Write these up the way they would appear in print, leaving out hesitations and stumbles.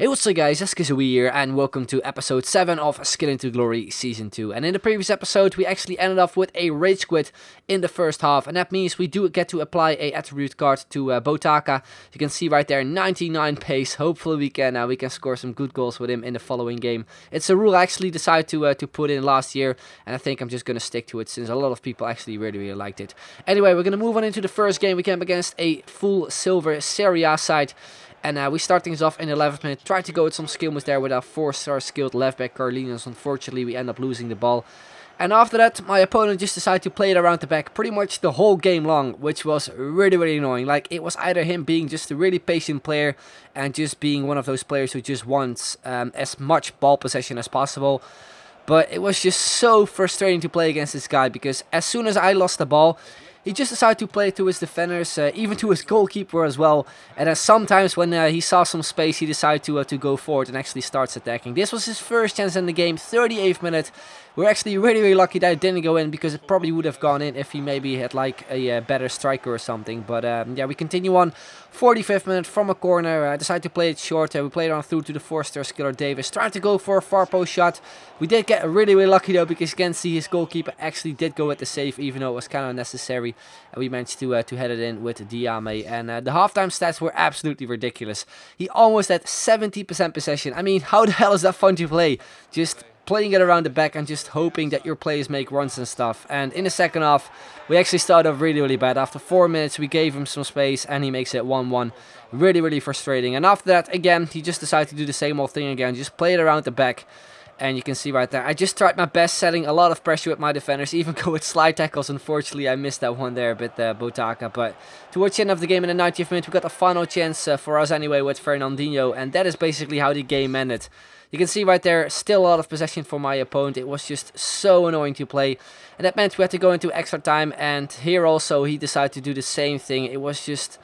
Hey, what's up guys, Eskizui here, and welcome to episode 7 of Skill into Glory Season 2. And in the previous episode, we actually ended off with a Rage Quit in the first half, and that means we do get to apply a attribute card to Botaka. You can see right there, 99 pace. Hopefully we can score some good goals with him in the following game. It's a rule I actually decided to put in last year, and I think I'm just going to stick to it since a lot of people actually really liked it. Anyway, we're going to move on into the first game. We came against a full silver Serie A side. And we start things off in the 11th minute. Try to go with some skill moves there with our 4-star skilled left back Carlinhos. Unfortunately, we end up losing the ball. And after that, my opponent just decided to play it around the back pretty much the whole game long, which was really annoying. Like, it was either him being just a really patient player and just being one of those players who just wants as much ball possession as possible. But it was just so frustrating to play against this guy because as soon as I lost the ball, he just decided to play to his defenders, even to his goalkeeper as well. And then sometimes when he saw some space, he decided to go forward and actually starts attacking. This was his first chance in the game, 38th minute. We're actually really lucky that it didn't go in because it probably would have gone in if he maybe had like a better striker or something. But yeah, we continue on. 45th minute from a corner. I decided to play it short. We played on through to the 4-star skiller Davis. Trying to go for a far post shot. We did get really lucky though because you can see his goalkeeper actually did go with the save even though it was kind of necessary. And we managed to head it in with Diame. And the halftime stats were absolutely ridiculous. He almost had 70% possession. I mean, how the hell is that fun to play? Just playing it around the back and just hoping that your players make runs and stuff. And in the second half, we actually started off really bad. After 4 minutes, we gave him some space and he makes it 1-1. Really frustrating. And after that, again, he just decided to do the same old thing again. Just play it around the back. And you can see right there, I just tried my best setting a lot of pressure with my defenders, even go with slide tackles. Unfortunately, I missed that one there with Botaka. But towards the end of the game in the 90th minute, we got the final chance for us anyway with Fernandinho. And that is basically how the game ended. You can see right there, still a lot of possession for my opponent. It was just so annoying to play. And that meant we had to go into extra time. And here also, he decided to do the same thing. It was just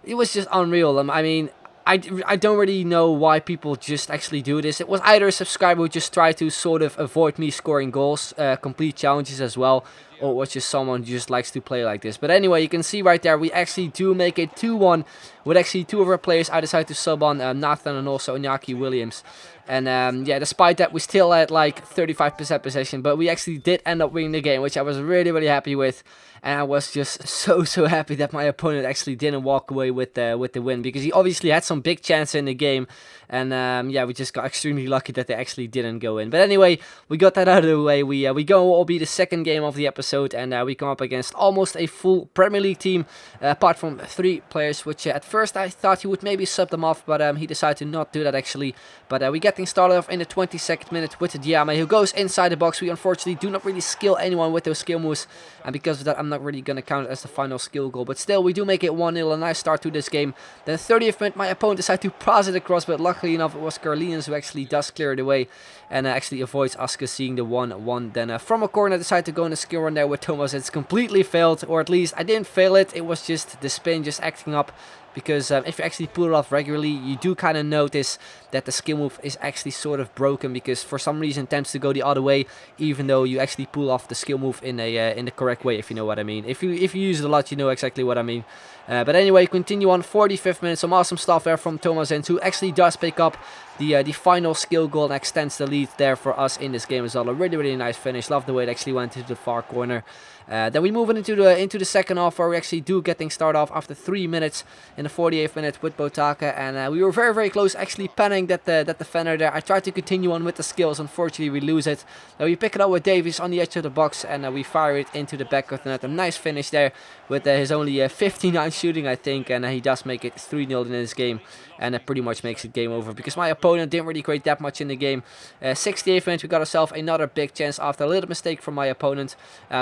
unreal. I mean, I don't really know why people just actually do this. It was either a subscriber who just tried to sort of avoid me scoring goals, complete challenges as well, or it was just someone who just likes to play like this. But anyway, you can see right there, we actually do make it 2-1 with actually two of our players. I decided to sub on Nathan and also Iñaki Williams. And yeah, despite that, we still had like 35% possession, but we actually did end up winning the game, which I was really happy with. And I was just so happy that my opponent actually didn't walk away with the win, because he obviously had some big chances in the game. And yeah, we just got extremely lucky that they actually didn't go in. But anyway, we got that out of the way. We go will be the second game of the episode, and we come up against almost a full Premier League team, apart from 3 players, which at first I thought he would maybe sub them off, but he decided to not do that actually. But we get things started off in the 22nd minute with Diame, who goes inside the box. We unfortunately do not really skill anyone with those skill moves, and because of that, I'm not really going to count it as the final skill goal. But still, we do make it 1-0, a nice start to this game. Then 30th minute, my opponent decided to pass it across, but luckily enough, it was Carlinhos who actually does clear it away and actually avoids Aska seeing the 1-1. Then from a corner, I decided to go in a skill run there with Thomas. It's completely failed, or at least I didn't fail it. It was just the spin just acting up. Because if you actually pull it off regularly, you do kind of notice that the skill move is actually sort of broken, because for some reason it tends to go the other way, even though you actually pull off the skill move in the correct way, if you know what I mean. If you use it a lot, you know exactly what I mean. But anyway, continue on. 45th minute, some awesome stuff there from Thomas, who actually does pick up the final skill goal and extends the lead there for us in this game as well. A really nice finish. Love the way it actually went into the far corner. Then we move into the second half, where we actually do get things started off after 3 minutes in the 48th minute with Botaka, and we were very close, actually panning that defender there. I tried to continue on with the skills. Unfortunately, we lose it. Now we pick it up with Davies on the edge of the box, and we fire it into the back of the net. A nice finish there with his only 59 shooting, I think, and he does make it 3-0 in this game, and it pretty much makes it game over because my opponent didn't really create that much in the game. 68th minute, we got ourselves another big chance after a little mistake from my opponent.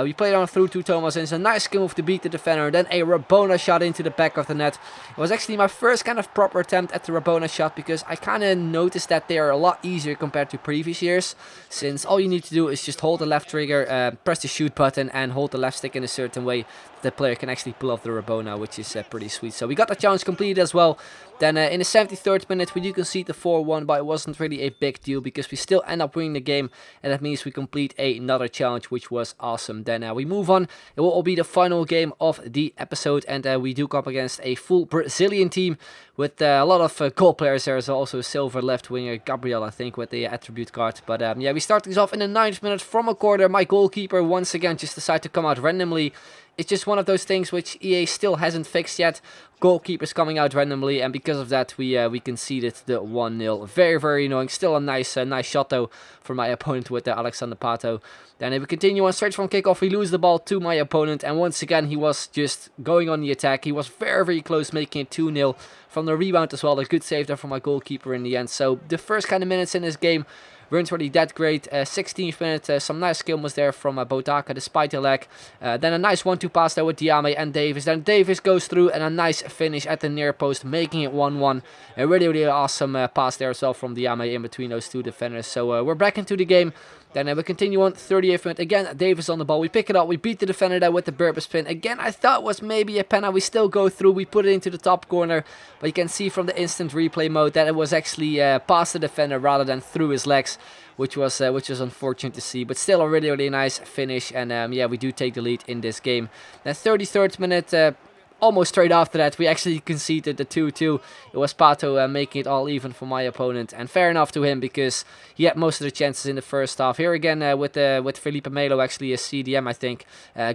We played on through to Thomas, and it's a nice skill move to beat the defender. Then a Rabona shot into the back of the net. It was actually my first kind of proper attempt at the Rabona shot, because I kind of noticed that they are a lot easier compared to previous years, since all you need to do is just hold the left trigger, press the shoot button, and hold the left stick in a certain way. The player can actually pull off the Rabona, which is pretty sweet. So we got the challenge completed as well. Then in the 73rd minute, we do concede the 4-1, but it wasn't really a big deal because we still end up winning the game, and that means we complete another challenge, which was awesome. Then we move on. It will all be the final game of the episode, and we do come up against a full Brazilian team with a lot of goal players. There is also a silver left winger, Gabriel, I think, with the attribute card. But yeah, we start things off in the 9th minute from a corner. My goalkeeper once again just decided to come out randomly. It's just one of those things which EA still hasn't fixed yet. Goalkeepers coming out randomly, and because of that, we conceded the 1-0. Very, very annoying. Still a nice shot though for my opponent with Alexander Pato. Then we continue on straight from kickoff. We lose the ball to my opponent, and once again he was just going on the attack. He was very, very close, making it 2-0 from the rebound as well. A good save there from my goalkeeper in the end. So the first kind of minutes in this game weren't really that great. 16th minute, some nice skill was there from Botaka despite the lag. Then a nice 1-2 pass there with Diame and Davis. Then Davis goes through and a nice finish at the near post, making it 1-1. A really, really awesome pass there as well from Diame in between those two defenders. So we're back into the game. Then we continue on 38th minute. Again, Davis on the ball. We pick it up. We beat the defender there with the Berber spin. Again, I thought was maybe a penalty. We still go through. We put it into the top corner. But you can see from the instant replay mode that it was actually past the defender rather than through his legs, which was unfortunate to see. But still a really, really nice finish. And yeah, we do take the lead in this game. Then 33rd minute... almost straight after that, we actually conceded the 2-2. It was Pato making it all even for my opponent. And fair enough to him, because he had most of the chances in the first half. Here again with Felipe Melo, actually a CDM, I think,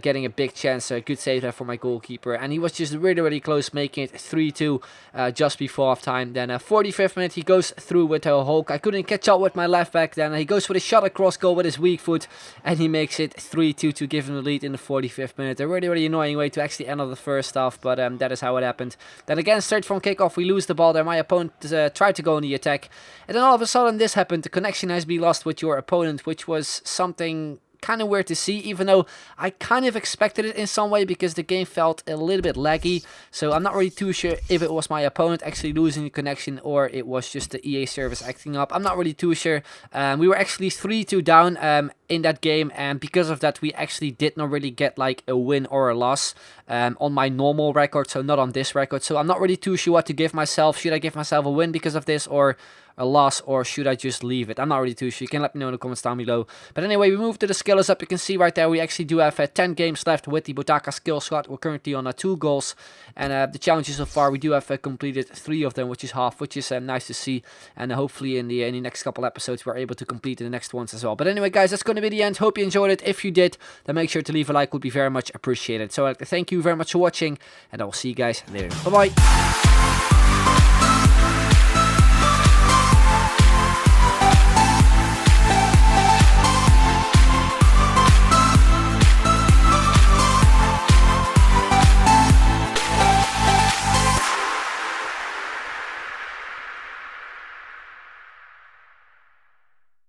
getting a big chance. A good save there for my goalkeeper. And he was just really, really close, making it 3-2 just before half time. Then 45th minute, he goes through with Hulk. I couldn't catch up with my left back. Then he goes for the shot across goal with his weak foot. And he makes it 3-2 to give him the lead in the 45th minute. A really, really annoying way to actually end the first half. But that is how it happened. Then again, straight from kickoff, we lose the ball there. My opponent tried to go on the attack. And then all of a sudden this happened. The connection has been lost with your opponent, which was something kind of weird to see, even though I kind of expected it in some way, because the game felt a little bit laggy. So I'm not really too sure if it was my opponent actually losing the connection or it was just the EA service acting up. I'm not really too sure. We were actually 3-2 down in that game, and because of that we actually did not really get like a win or a loss on my normal record, so not on this record. So I'm not really too sure what to give myself. Should I give myself a win because of this, or a loss, or should I just leave it? I'm not really too sure. You can let me know in the comments down below. But anyway, we move to the skills up. You can see right there we actually do have 10 games left with the Botaka skill squad. We're currently on 2 goals, and the challenges so far we do have completed 3 of them, which is half, which is nice to see. And hopefully in the next couple episodes we're able to complete the next ones as well. But anyway guys, that's going to be the end. Hope you enjoyed it. If you did, then make sure to leave a like, would be very much appreciated. So I'd like to thank you very much for watching, and I will see you guys later. Bye bye.